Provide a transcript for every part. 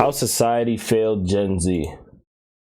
How society failed Gen Z.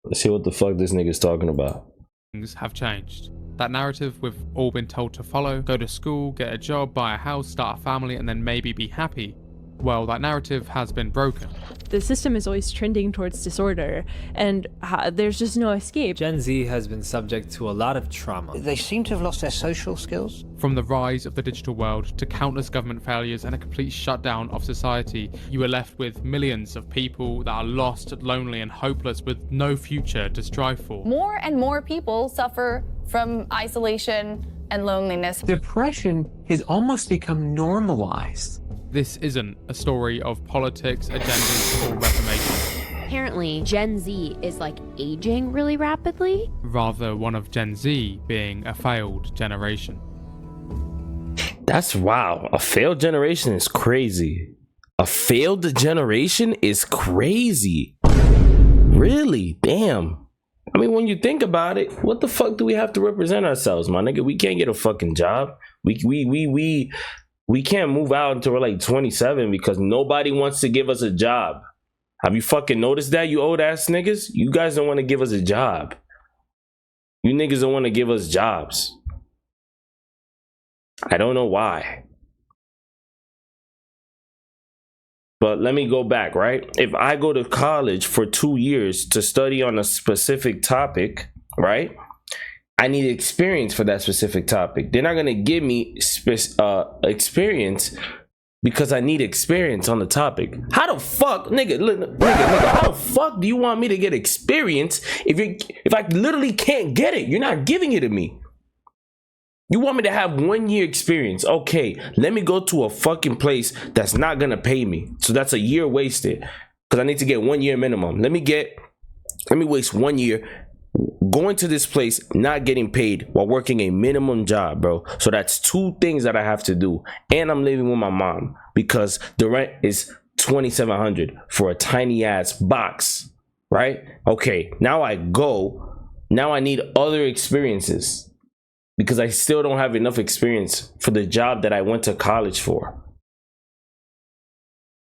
Let's see what the fuck this nigga's talking about. Things have changed. That narrative we've all been told to follow, go to school, get a job, buy a house, start a family, and then maybe be happy. Well, that narrative has been broken. The system is always trending towards disorder, and there's just no escape. Gen Z has been subject to a lot of trauma. They seem to have lost their social skills. From the rise of the digital world to countless government failures and a complete shutdown of society, you are left with millions of people that are lost, lonely, and hopeless with no future to strive for. More and more people suffer from isolation and loneliness. Depression has almost become normalized. This isn't a story of politics, agendas, or reformation. Apparently, Gen Z is like aging really rapidly. Rather, one of Gen Z being a failed generation. That's wow. A failed generation is crazy. A failed generation is crazy. Really? Damn. I mean, when you think about it, what the fuck do we have to represent ourselves, my nigga? We can't get a fucking job. We can't move out until we're like 27 because nobody wants to give us a job. Have you fucking noticed that, you old ass niggas? You guys don't want to give us a job. You niggas don't want to give us jobs. I don't know why. But let me go back, right? If I go to college for 2 years to study on a specific topic, right? I need experience for that specific topic. They're not gonna give me experience because I need experience on the topic. How the fuck, nigga, how the fuck do you want me to get experience if I literally can't get it? You're not giving it to me. You want me to have 1 year experience? Okay, let me go to a fucking place that's not gonna pay me. So that's a year wasted because I need to get 1 year minimum. Let me waste 1 year going to this place, not getting paid while working a minimum job, bro. So that's 2 things that I have to do. And I'm living with my mom because the rent is $2,700 for a tiny ass box, right? Okay, now I need other experiences because I still don't have enough experience for the job that I went to college for.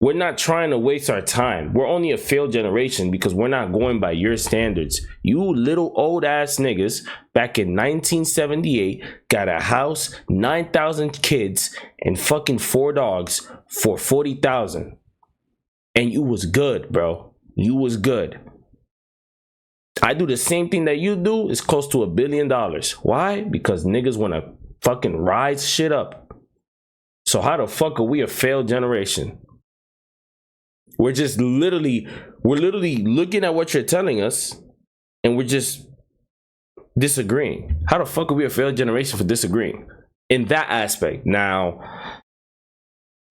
We're not trying to waste our time. We're only a failed generation because we're not going by your standards. You little old ass niggas back in 1978 got a house, 9,000 kids, and fucking 4 dogs for 40,000. And you was good, bro. You was good. I do the same thing that you do. It's close to $1 billion. Why? Because niggas want to fucking rise shit up. So how the fuck are we a failed generation? We're literally looking at what you're telling us and we're just disagreeing. How the fuck are we a failed generation for disagreeing in that aspect? Now,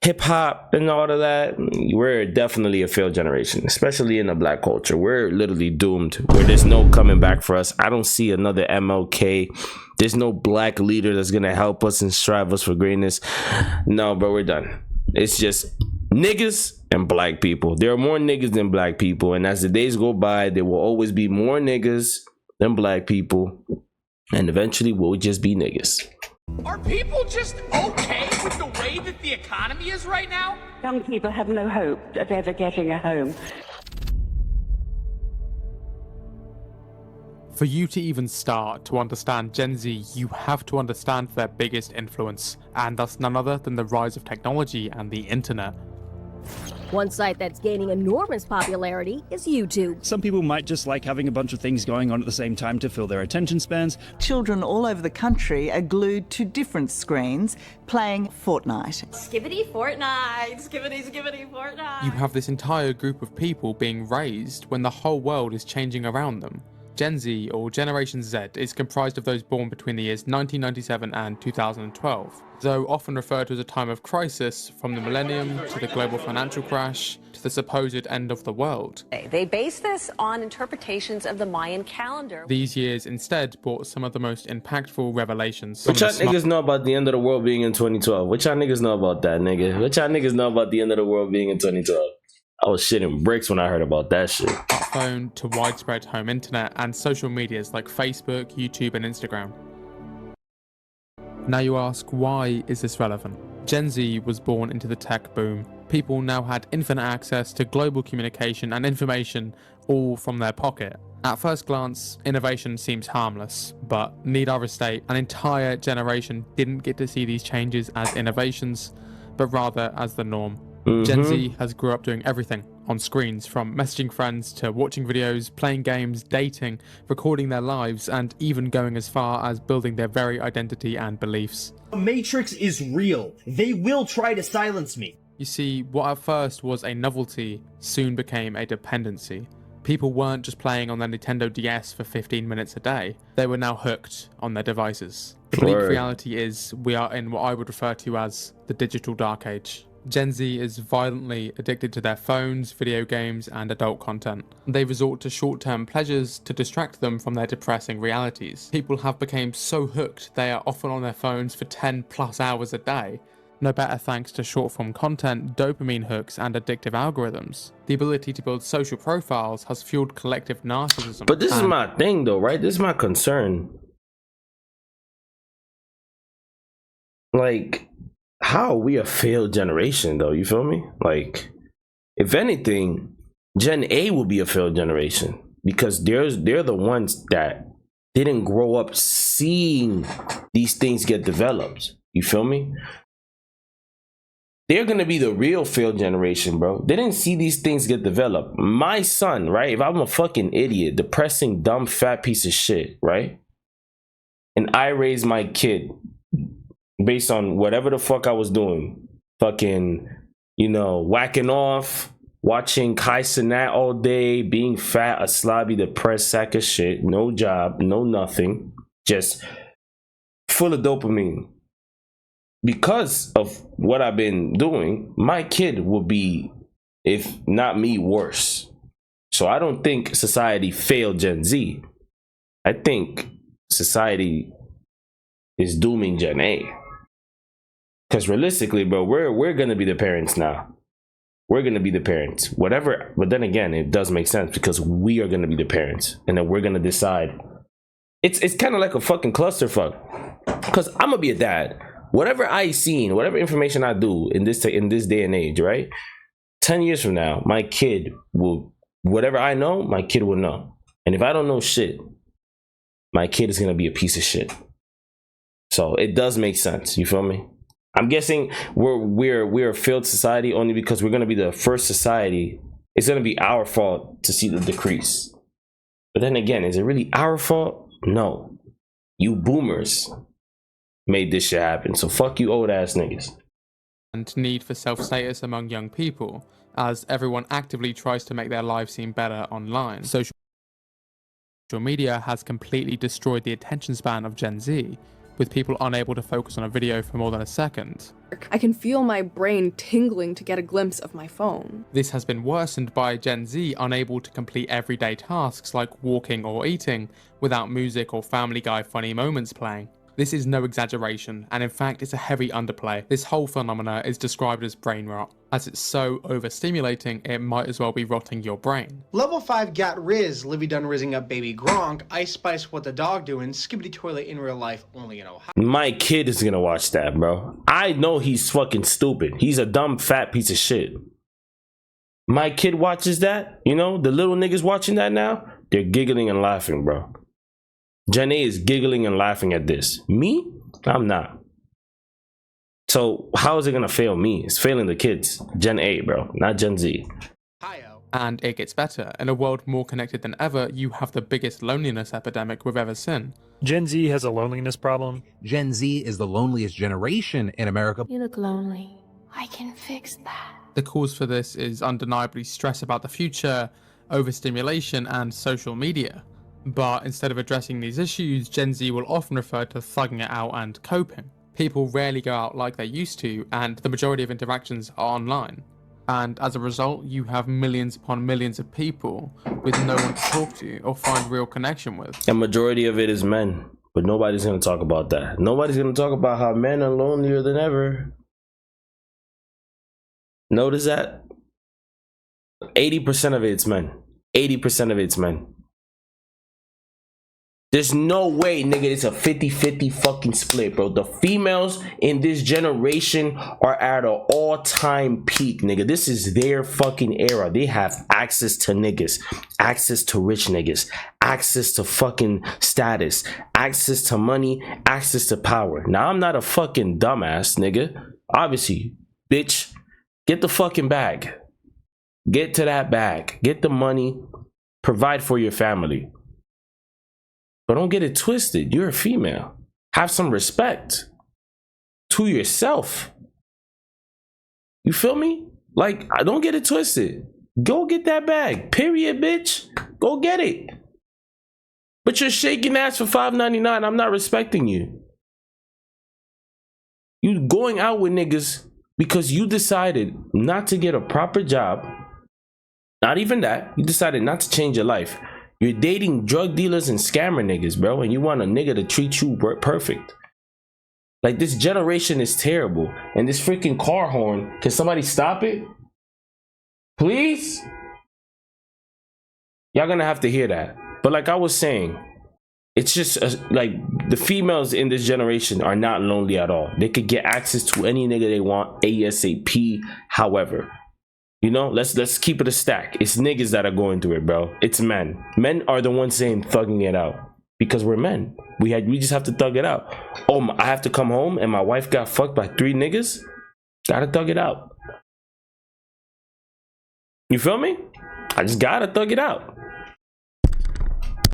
hip hop and all of that, we're definitely a failed generation, especially in the black culture. We're literally doomed where there's no coming back for us. I don't see another MLK. There's no black leader that's gonna help us and strive us for greatness. No, bro, we're done. It's just niggas and black people. There are more niggas than black people, and as the days go by, there will always be more niggas than black people, and eventually we'll just be niggas. Are people just okay with the way that the economy is right now? Young people have no hope of ever getting a home. For you to even start to understand Gen Z, you have to understand their biggest influence, and that's none other than the rise of technology and the internet. One site that's gaining enormous popularity is YouTube. Some people might just like having a bunch of things going on at the same time to fill their attention spans. Children all over the country are glued to different screens playing Fortnite. Skibbity Fortnite, skibbity Fortnite. You have this entire group of people being raised when the whole world is changing around them. Gen Z, or Generation Z, is comprised of those born between the years 1997 and 2012, though often referred to as a time of crisis, from the millennium to the global financial crash to the supposed end of the world. They base this on interpretations of the Mayan calendar. These years instead brought some of the most impactful revelations. What y'all niggas know about the end of the world being in 2012? What y'all niggas know about that, nigga? What y'all niggas know about the end of the world being in 2012? I was shitting bricks when I heard about that shit. Smartphone to widespread home internet and social medias like Facebook, YouTube, and Instagram. Now you ask, why is this relevant? Gen Z was born into the tech boom. People now had infinite access to global communication and information all from their pocket. At first glance, innovation seems harmless, but need I restate, an entire generation didn't get to see these changes as innovations, but rather as the norm. Gen Z has grew up doing everything on screens, from messaging friends to watching videos, playing games, dating, recording their lives, and even going as far as building their very identity and beliefs. The Matrix is real. They will try to silence me. You see, what at first was a novelty soon became a dependency. People weren't just playing on their Nintendo DS for 15 minutes a day. They were now hooked on their devices. The bleak reality is we are in what I would refer to as the digital dark age. Gen Z is violently addicted to their phones, video games, and adult content. They resort to short-term pleasures to distract them from their depressing realities. People have become so hooked they are often on their phones for 10+ hours a day. No better thanks to short-form content, dopamine hooks, and addictive algorithms. The ability to build social profiles has fueled collective narcissism. But this is my thing though, right? This is my concern. Like, how are we a failed generation though? You feel me? Like, if anything, Gen A will be a failed generation because they're the ones that didn't grow up seeing these things get developed. You feel me? They're gonna be the real failed generation, bro. They didn't see these things get developed. My son, right? If I'm a fucking idiot, depressing, dumb, fat piece of shit, right? And I raise my kid based on whatever the fuck I was doing, fucking, you know, whacking off, watching Kai Cenat all day, being fat, a slobby, depressed sack of shit, no job, no nothing, just full of dopamine. Because of what I've been doing, my kid will be, if not me, worse. So I don't think society failed Gen Z. I think society is dooming Gen A. Because realistically, bro, we're gonna be the parents now. We're gonna be the parents. Whatever, but then again, it does make sense because we are gonna be the parents, and then we're gonna decide. It's kind of like a fucking clusterfuck. Because I'm gonna be a dad. Whatever I seen, whatever information I do in this day and age, right? 10 years from now, my kid will, whatever I know, my kid will know. And if I don't know shit, my kid is gonna be a piece of shit. So it does make sense. You feel me? I'm guessing we're a failed society only because we're gonna be the first society. It's gonna be our fault to see the decrease. But then again, is it really our fault? No. You boomers made this shit happen, so fuck you old ass niggas. And need for self-status among young people, as everyone actively tries to make their lives seem better online. Social media has completely destroyed the attention span of Gen Z, with people unable to focus on a video for more than a second. I can feel my brain tingling to get a glimpse of my phone. This has been worsened by Gen Z unable to complete everyday tasks like walking or eating without music or Family Guy funny moments playing. This is no exaggeration, and in fact it's a heavy underplay. This whole phenomena is described as brain rot, as it's so overstimulating it might as well be rotting your brain. Level 5 got Riz, Livy done rizzing up baby Gronk, Ice Spice what the dog doing, Skibbity Toilet in real life only in Ohio. My kid is gonna watch that, bro. I know he's fucking stupid. He's a dumb fat piece of shit. My kid watches that, you know, the little niggas watching that now, they're giggling and laughing, bro. Gen A is giggling and laughing at this. Me? I'm not. So how is it gonna fail me? It's failing the kids. Gen A, bro, not Gen Z. And it gets better. In a world more connected than ever, you have the biggest loneliness epidemic we've ever seen. Gen Z has a loneliness problem. Gen Z is the loneliest generation in America. You look lonely. I can fix that. The cause for this is undeniably stress about the future, overstimulation, and social media. But instead of addressing these issues, Gen Z will often refer to thugging it out and coping. People rarely go out like they used to, and the majority of interactions are online. And as a result, you have millions upon millions of people with no one to talk to or find real connection with. A majority of it is men, but nobody's going to talk about that. Nobody's going to talk about how men are lonelier than ever. Notice that? 80% of it's men. 80% of it's men. There's no way, nigga, it's a 50-50 fucking split, bro. The females in this generation are at an all-time peak, nigga. This is their fucking era. They have access to niggas, access to rich niggas, access to fucking status, access to money, access to power. Now, I'm not a fucking dumbass, nigga. Obviously, bitch, get the fucking bag. Get to that bag. Get the money. Provide for your family. But don't get it twisted. You're a female. Have some respect to yourself. You feel me? Like, don't get it twisted. Go get that bag. Period, bitch. Go get it. But you're shaking ass for $5.99. I'm not respecting you. You going out with niggas because you decided not to get a proper job. Not even that. You decided not to change your life. You're dating drug dealers and scammer niggas, bro, and you want a nigga to treat you perfect. Like, this generation is terrible. And this freaking car horn, can somebody stop it? Please? Y'all gonna have to hear that. But like I was saying, it's just like the females in this generation are not lonely at all. They could get access to any nigga they want ASAP. However, you know, let's keep it a stack. It's niggas that are going through it, bro. It's men. Men are the ones saying thugging it out because we're men. We just have to thug it out. Oh, I have to come home and my wife got fucked by 3 niggas. Gotta thug it out. You feel me? I just gotta thug it out.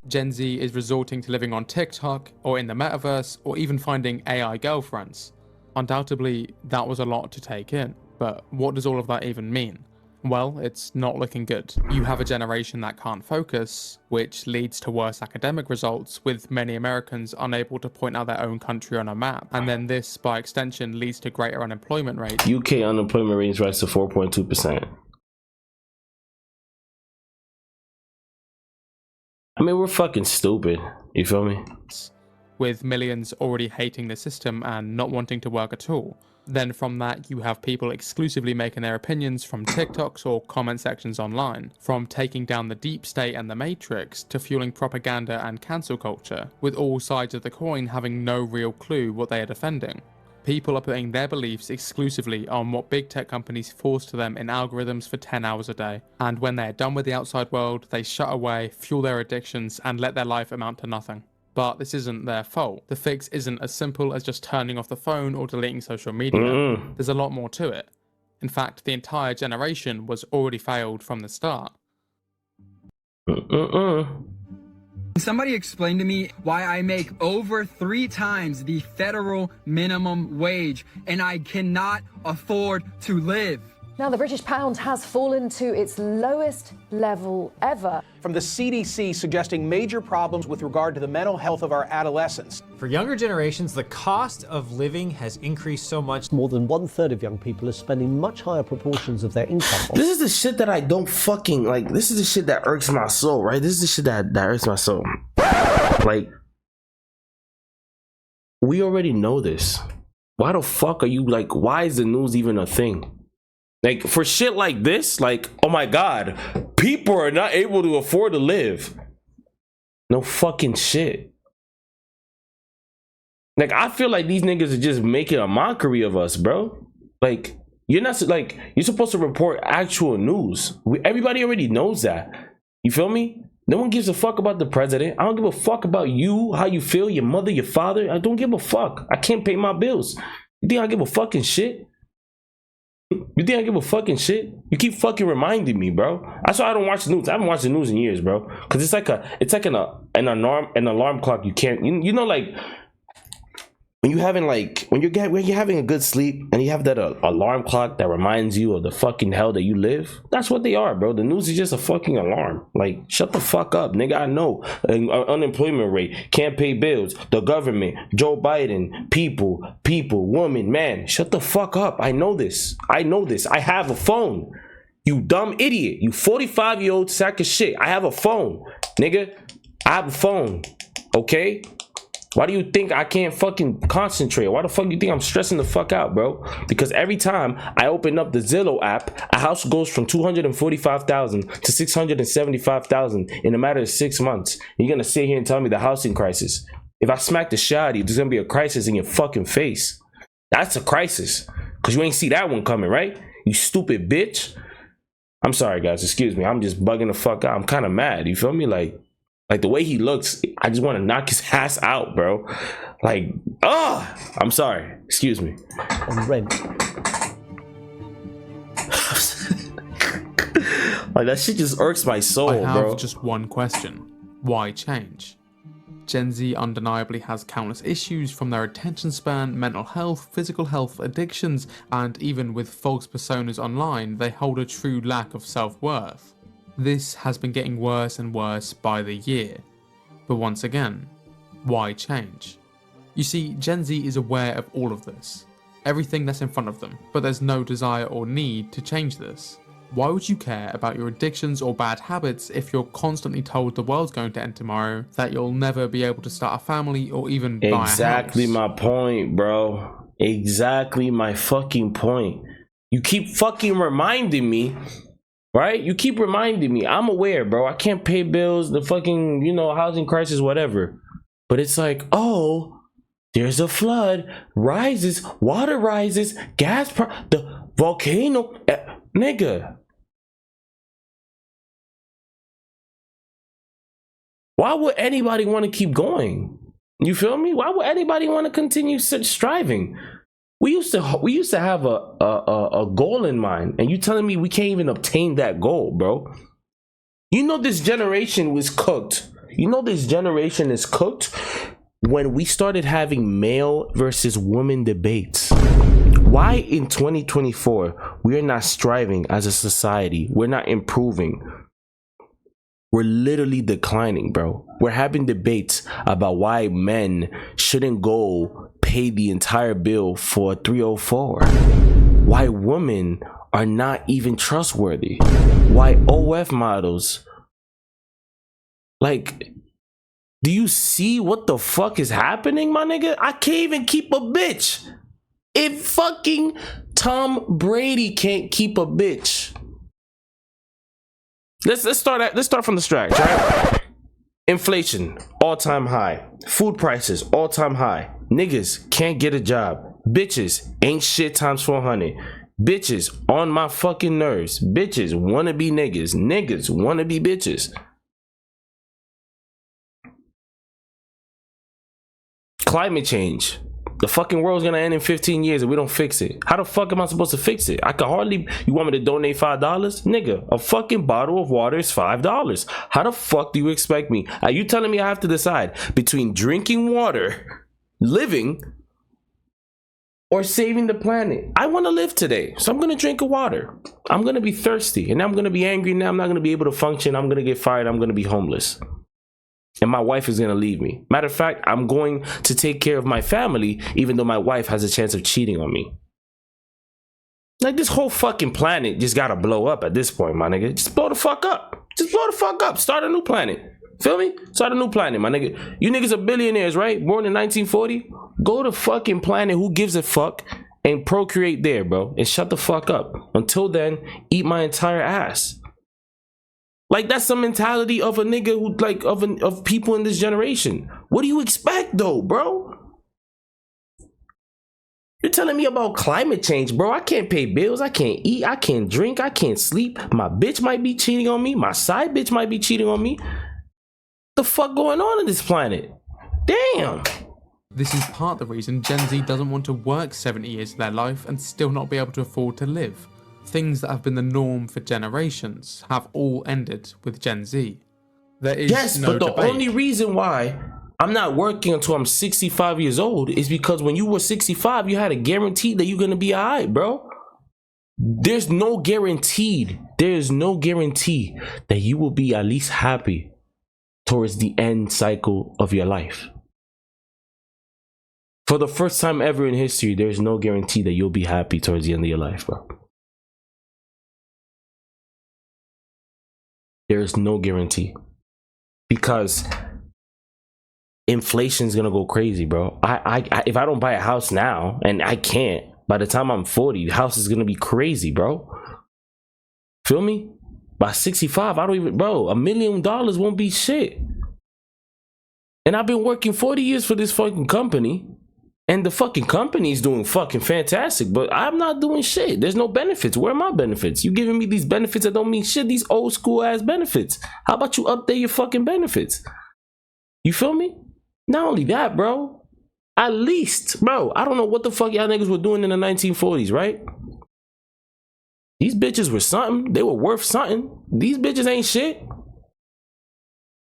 Gen Z is resorting to living on TikTok or in the metaverse or even finding AI girlfriends. Undoubtedly, that was a lot to take in. But what does all of that even mean? Well, it's not looking good. You have a generation that can't focus, which leads to worse academic results, with many Americans unable to point out their own country on a map. And then this, by extension, leads to greater unemployment rates. UK unemployment rate rise to 4.2%. I mean, we're fucking stupid. You feel me? With millions already hating the system and not wanting to work at all. Then from that, you have people exclusively making their opinions from TikToks or comment sections online, from taking down the deep state and the matrix to fueling propaganda and cancel culture, with all sides of the coin having no real clue what they are defending. People are putting their beliefs exclusively on what big tech companies force to them in algorithms for 10 hours a day. And when they're done with the outside world, they shut away, fuel their addictions, and let their life amount to nothing. But this isn't their fault. The fix isn't as simple as just turning off the phone or deleting social media. There's a lot more to it. In fact, the entire generation was already failed from the start. Somebody explain to me why I make over 3 times the federal minimum wage and I cannot afford to live. Now, the British pound has fallen to its lowest level ever. From the CDC suggesting major problems with regard to the mental health of our adolescents. For younger generations, the cost of living has increased so much. More than 1/3 of young people are spending much higher proportions of their income. This is the shit that I don't fucking like. This is the shit that irks my soul, right? This is the shit that irks my soul. Like, we already know this. Why the fuck are you like, why is the news even a thing? Like, for shit like this, like, oh my god, people are not able to afford to live. No fucking shit. Like, I feel like these niggas are just making a mockery of us, bro. Like, you're not, like, you're supposed to report actual news. Everybody already knows that. You feel me? No one gives a fuck about the president. I don't give a fuck about you, how you feel, your mother, your father. I don't give a fuck. I can't pay my bills. You think I give a fucking shit? You think I give a fucking shit? You keep fucking reminding me, bro. That's why I don't watch the news. I haven't watched the news in years, bro. Cause it's like an alarm clock. You can't, you know, like when you're having a good sleep and you have that alarm clock that reminds you of the fucking hell that you live. That's what they are, bro. The news is just a fucking alarm. Like, shut the fuck up, nigga. I know unemployment rate, can't pay bills, the government, Joe Biden, people, woman, man. Shut the fuck up. I know this. I have a phone. You dumb idiot. You 45-year-old sack of shit. I have a phone, nigga. I have a phone. Okay. Why do you think I can't fucking concentrate? Why the fuck do you think I'm stressing the fuck out, bro? Because every time I open up the Zillow app, a house goes from 245,000 to 675,000 in a matter of 6 months. You're gonna sit here and tell me the housing crisis. If I smack the shit out of you, there's gonna be a crisis in your fucking face. That's a crisis. Cause you ain't see that one coming, right? You stupid bitch. I'm sorry, guys. Excuse me. I'm just bugging the fuck out. I'm kind of mad. You feel me? Like the way he looks, I just want to knock his ass out, bro. Like, I'm sorry. Excuse me. On rent. Like, that shit just irks my soul, I have bro. just one question. Why change? Gen Z undeniably has countless issues, from their attention span, mental health, physical health, addictions, and even with false personas online, they hold a true lack of self-worth. This has been getting worse and worse by the year. But once again, why change? You see, Gen Z is aware of all of this, everything that's in front of them, but there's no desire or need to change this. Why would you care about your addictions or bad habits if you're constantly told the world's going to end tomorrow, that you'll never be able to start a family or even buy a house? Exactly my point, bro. Exactly my fucking point. You keep fucking reminding me, right? You keep reminding me. I'm aware, bro. I can't pay bills, the fucking, housing crisis, whatever. But it's like, oh, there's a flood, rises, water rises, the volcano, nigga. Why would anybody want to keep going? You feel me? Why would anybody want to continue striving? We used to have a goal in mind, and you telling me we can't even obtain that goal, bro? This generation was cooked. This generation is cooked when we started having male versus woman debates. Why in 2024 we are not striving as a society? We're not improving. We're literally declining, bro. We're having debates about why men shouldn't go pay the entire bill for 304. Why women are not even trustworthy. Why OF models. Like, do you see what the fuck is happening, my nigga? I can't even keep a bitch. If fucking Tom Brady can't keep a bitch. Let's start from the scratch, right? Inflation, all-time high. Food prices, all-time high. Niggas can't get a job. Bitches ain't shit times 400. Bitches on my fucking nerves. Bitches wanna be niggas. Niggas wanna be bitches. Climate change. The fucking world's gonna end in 15 years if we don't fix it. How the fuck am I supposed to fix it? I can hardly. You want me to donate $5? Nigga, a fucking bottle of water is $5. How the fuck do you expect me? Are you telling me I have to decide between drinking water, living, or saving the planet? I want to live today, so I'm gonna drink water. I'm gonna be thirsty, and I'm gonna be angry. Now I'm not gonna be able to function. I'm gonna get fired. I'm gonna be homeless. And my wife is gonna leave me. Matter of fact, I'm going to take care of my family, even though my wife has a chance of cheating on me. Like, this whole fucking planet just gotta blow up at this point, my nigga. Just blow the fuck up. Just blow the fuck up. Start a new planet. Feel me? Start a new planet, my nigga. You niggas are billionaires, right? Born in 1940. Go to fucking planet who gives a fuck and procreate there, bro. And shut the fuck up. Until then, eat my entire ass. Like, that's the mentality of a nigga who, like, of people in this generation. What do you expect, though, bro? You're telling me about climate change, bro. I can't pay bills. I can't eat. I can't drink. I can't sleep. My bitch might be cheating on me. My side bitch might be cheating on me. The fuck going on in this planet? Damn. This is part of the reason Gen Z doesn't want to work 70 years of their life and still not be able to afford to live. Things that have been the norm for generations have all ended with Gen Z. There is no but the debate. only reason why I'm not working until I'm 65 years old is because when you were 65, you had a guarantee that you're gonna be alright, bro. There's no guarantee that you will be at least happy towards the end cycle of your life. For the first time ever in history, there's no guarantee that you'll be happy towards the end of your life, bro. There is no guarantee, because inflation's gonna go crazy, bro. I if I don't buy a house now, and I can't, by the time I'm 40, the house is gonna be crazy, bro. Feel me? By 65, I don't even, bro, $1 million won't be shit. And I've been working 40 years for this fucking company, and the fucking company's doing fucking fantastic, but I'm not doing shit. There's no benefits. Where are my benefits? You giving me these benefits that don't mean shit, these old school ass benefits. How about you update your fucking benefits? You feel me? Not only that, bro, at least, bro, I don't know what the fuck y'all niggas were doing in the 1940s, right? These bitches were something. They were worth something. These bitches ain't shit.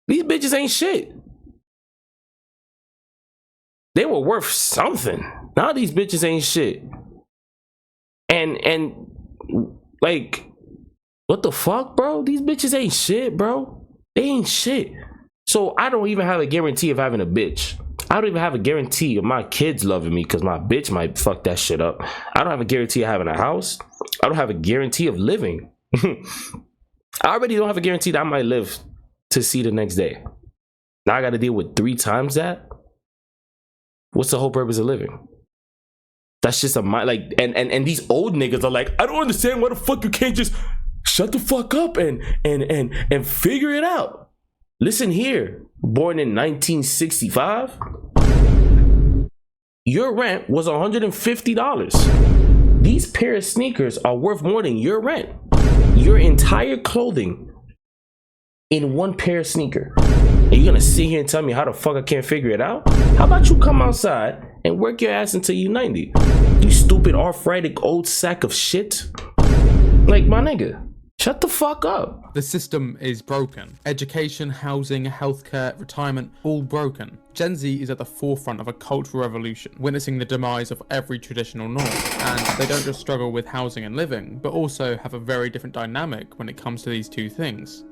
These bitches ain't shit. They were worth something. Now these bitches ain't shit. And like, what the fuck, bro? These bitches ain't shit, bro. They ain't shit. So I don't even have a guarantee of having a bitch. I don't even have a guarantee of my kids loving me because my bitch might fuck that shit up. I don't have a guarantee of having a house. I don't have a guarantee of living. I already don't have a guarantee that I might live to see the next day. Now I got to deal with 3 times that. What's the whole purpose of living? That's just a mind, like, and these old niggas are like, I don't understand why the fuck you can't just shut the fuck up and figure it out. Listen here, born in 1965, your rent was $150. These pair of sneakers are worth more than your rent. Your entire clothing in one pair of sneaker. And you're gonna sit here and tell me how the fuck I can't figure it out? How about you come outside and work your ass until you're 90? You stupid arthritic old sack of shit. Like, my nigga, shut the fuck up. The system is broken. Education, housing, healthcare, retirement, all broken. Gen Z is at the forefront of a cultural revolution, witnessing the demise of every traditional norm. And they don't just struggle with housing and living, but also have a very different dynamic when it comes to these two things.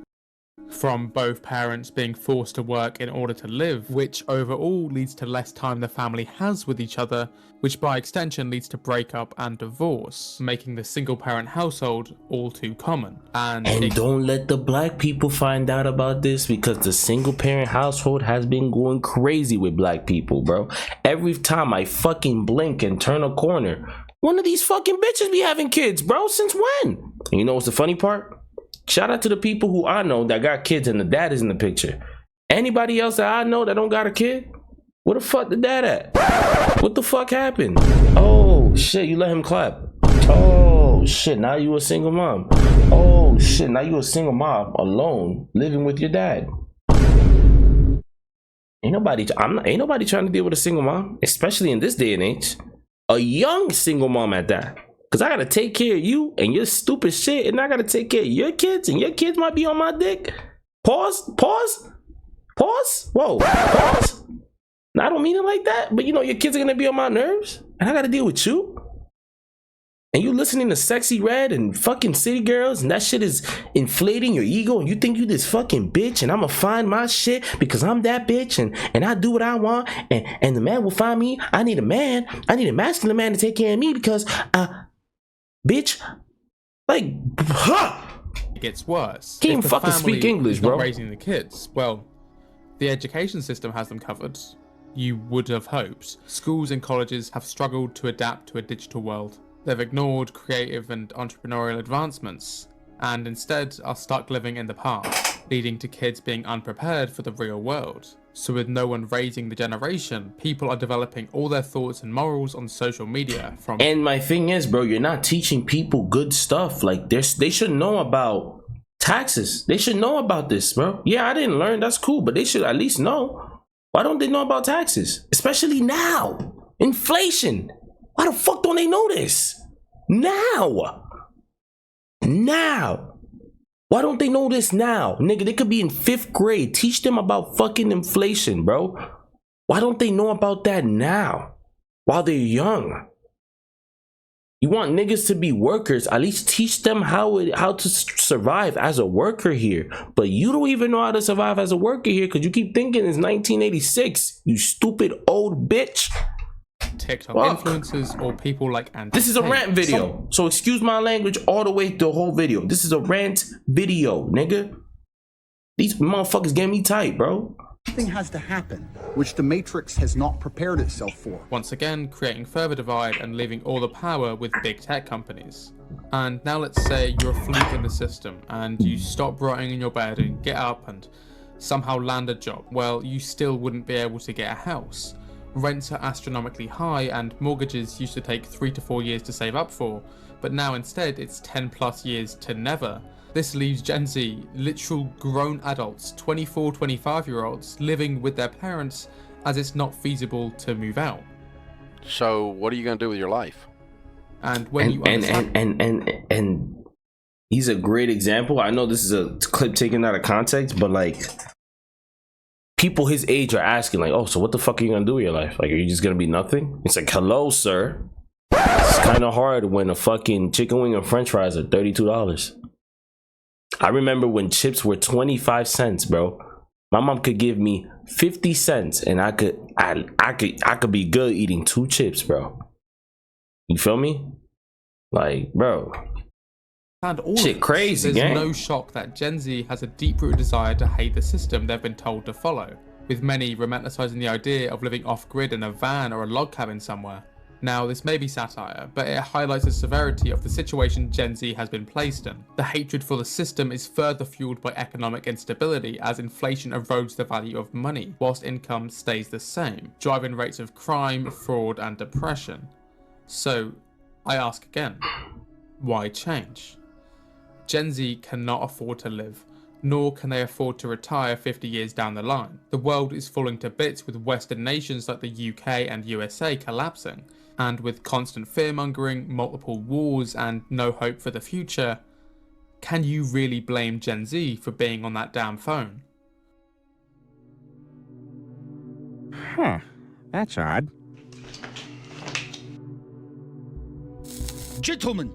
From both parents being forced to work in order to live, which overall leads to less time the family has with each other, which by extension leads to breakup and divorce, making the single parent household all too common. And don't let the black people find out about this, because the single parent household has been going crazy with black people, bro. Every time I fucking blink and turn a corner, one of these fucking bitches be having kids, bro. Since when? And you know what's the funny part? Shout out to the people who I know that got kids and the dad is in the picture. Anybody else that I know that don't got a kid? Where the fuck the dad at? What the fuck happened? Oh shit, you let him clap. Oh shit, now you a single mom. Oh shit, now you a single mom alone living with your dad. Ain't nobody trying to deal with a single mom, especially in this day and age. A young single mom at that. Cause I gotta take care of you and your stupid shit, and I gotta take care of your kids, and your kids might be on my dick. Pause. Whoa, pause. Now, I don't mean it like that, but you know your kids are gonna be on my nerves, and I gotta deal with you. And you listening to Sexy Red and fucking City Girls, and that shit is inflating your ego, and you think you this fucking bitch, and I'ma find my shit because I'm that bitch, and I do what I want, and the man will find me. I need a man. I need a masculine man to take care of me because bitch, like, it gets worse. Can't even fucking speak English, bro. Not raising the kids. Well, the education system has them covered. You would have hoped. Schools and colleges have struggled to adapt to a digital world. They've ignored creative and entrepreneurial advancements, and instead are stuck living in the past, leading to kids being unprepared for the real world. So with no one raising the generation, people are developing all their thoughts and morals on social media from... And my thing is, bro, you're not teaching people good stuff. Like, they should know about taxes. They should know about this, bro. Yeah, I didn't learn. That's cool. But they should at least know. Why don't they know about taxes? Especially now. Inflation. Why the fuck don't they know this? Now. Why don't they know this now? Nigga, they could be in 5th grade. Teach them about fucking inflation, bro. Why don't they know about that now? While they're young. You want niggas to be workers, at least teach them how to survive as a worker here. But you don't even know how to survive as a worker here because you keep thinking it's 1986, you stupid old bitch. TikTok influencers or people like Andy. This is a rant video, so excuse my language all the way through the whole video. This is a rant video, nigga. These motherfuckers get me tight, bro. Something has to happen, which the Matrix has not prepared itself for. Once again, creating further divide and leaving all the power with big tech companies. And now let's say you're a fluke in the system and you stop rotting in your bed and get up and somehow land a job. Well, you still wouldn't be able to get a house. Rents are astronomically high and mortgages used to take 3 to 4 years to save up for, but now instead it's 10 plus years to never. This leaves Gen Z, literal grown adults, 24, 25-year-olds, living with their parents as it's not feasible to move out. So what are you going to do with your life? And when and he's a great example. I know this is a clip taken out of context, but like people his age are asking like, oh, so what the fuck are you gonna do with your life? Like, are you just gonna be nothing? It's like, hello, sir. It's kind of hard when a fucking chicken wing and french fries are $32. I remember when chips were 25 cents, bro. My mom could give me 50 cents and I could be good eating 2 chips, bro. You feel me? Like, bro. And all shit crazy, there's gang. no shock that Gen Z has a deep-rooted desire to hate the system they've been told to follow, with many romanticizing the idea of living off-grid in a van or a log cabin somewhere. Now, this may be satire, but it highlights the severity of the situation Gen Z has been placed in. The hatred for the system is further fueled by economic instability as inflation erodes the value of money, whilst income stays the same, driving rates of crime, fraud, and depression. So, I ask again, why change? Gen Z cannot afford to live, nor can they afford to retire 50 years down the line. The world is falling to bits with Western nations like the UK and USA collapsing, and with constant fear-mongering, multiple wars, and no hope for the future. Can you really blame Gen Z for being on that damn phone? Huh, that's odd. Gentlemen!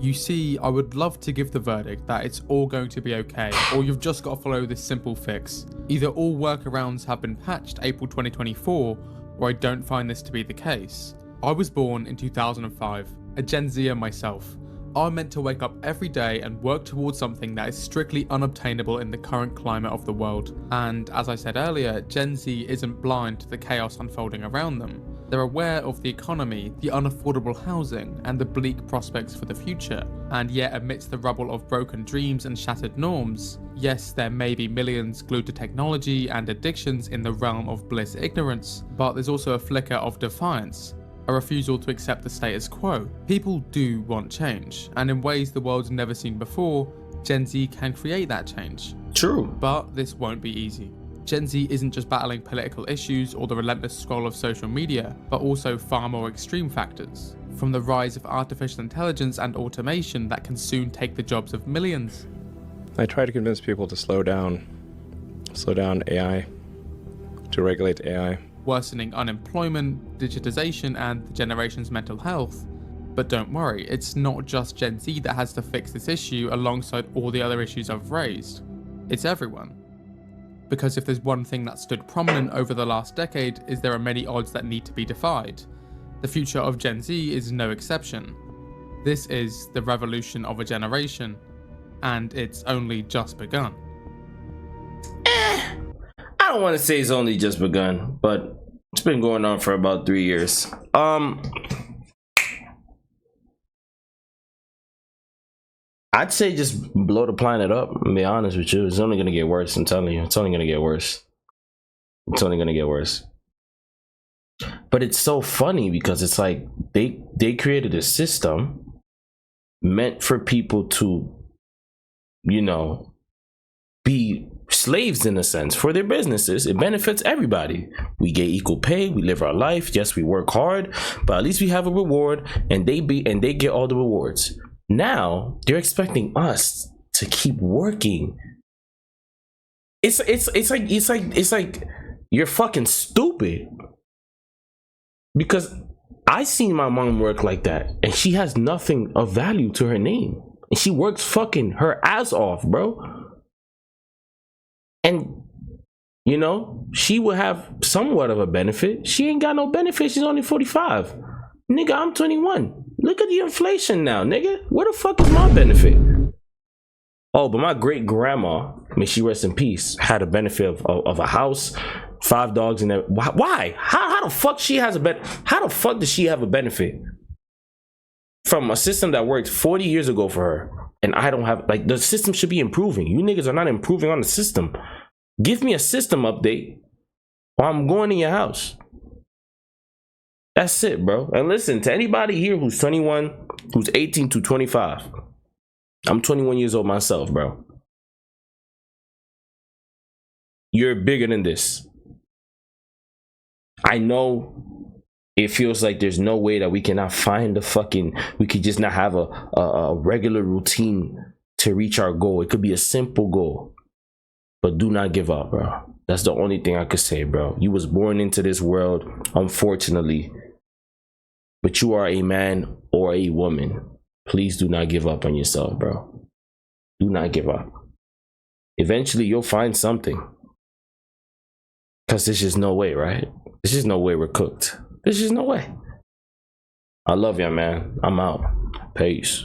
You see, I would love to give the verdict that it's all going to be okay, or you've just got to follow this simple fix. Either all workarounds have been patched April 2024, or I don't find this to be the case. I was born in 2005, a Gen Zer myself. I'm meant to wake up every day and work towards something that is strictly unobtainable in the current climate of the world. And as I said earlier, Gen Z isn't blind to the chaos unfolding around them. They're aware of the economy, the unaffordable housing, and the bleak prospects for the future. And yet, amidst the rubble of broken dreams and shattered norms, yes, there may be millions glued to technology and addictions in the realm of bliss ignorance, but there's also a flicker of defiance, a refusal to accept the status quo. People do want change, and in ways the world's never seen before, Gen Z can create that change. True. But this won't be easy. Gen Z isn't just battling political issues or the relentless scroll of social media, but also far more extreme factors, from the rise of artificial intelligence and automation that can soon take the jobs of millions. I try to convince people to slow down AI, to regulate AI. Worsening unemployment, digitization, and the generation's mental health. But don't worry, it's not just Gen Z that has to fix this issue alongside all the other issues I've raised. It's everyone. Because if there's one thing that stood prominent over the last decade, is there are many odds that need to be defied. The future of Gen Z is no exception. This is the revolution of a generation, and it's only just begun. I don't want to say it's only just begun, but it's been going on for about 3 years. I'd say just blow the planet up, and be honest with you. It's only going to get worse, I'm telling you. It's only going to get worse. It's only going to get worse. But it's so funny because it's like they created a system meant for people to, you know, be slaves in a sense for their businesses. It benefits everybody. We get equal pay, we live our life. Yes, we work hard, but at least we have a reward, and they get all the rewards. Now they're expecting us to keep working. It's like you're fucking stupid. Because I seen my mom work like that, and she has nothing of value to her name, and she works fucking her ass off, bro. And you know, she will have somewhat of a benefit. She ain't got no benefit. She's only 45. Nigga, I'm 21. Look at the inflation now, nigga. Where the fuck is my benefit? Oh, but my great grandma may she rest in peace, had a benefit of a house, 5 dogs, and why? How the fuck she has a how the fuck does she have a benefit from a system that worked 40 years ago for her? And I don't have, like, the system should be improving. You niggas are not improving on the system. Give me a system update or I'm going in your house. That's it, bro. And listen, to anybody here who's 21, who's 18 to 25, I'm 21 years old myself, bro. You're bigger than this. I know it feels like there's no way that we cannot find we could just not have a regular routine to reach our goal. It could be a simple goal, but do not give up, bro. That's the only thing I could say, bro. You was born into this world, unfortunately, but you are a man or a woman. Please do not give up on yourself, bro. Do not give up. Eventually, you'll find something. Because there's just no way, right? There's just no way we're cooked. There's just no way. I love you, man. I'm out. Peace.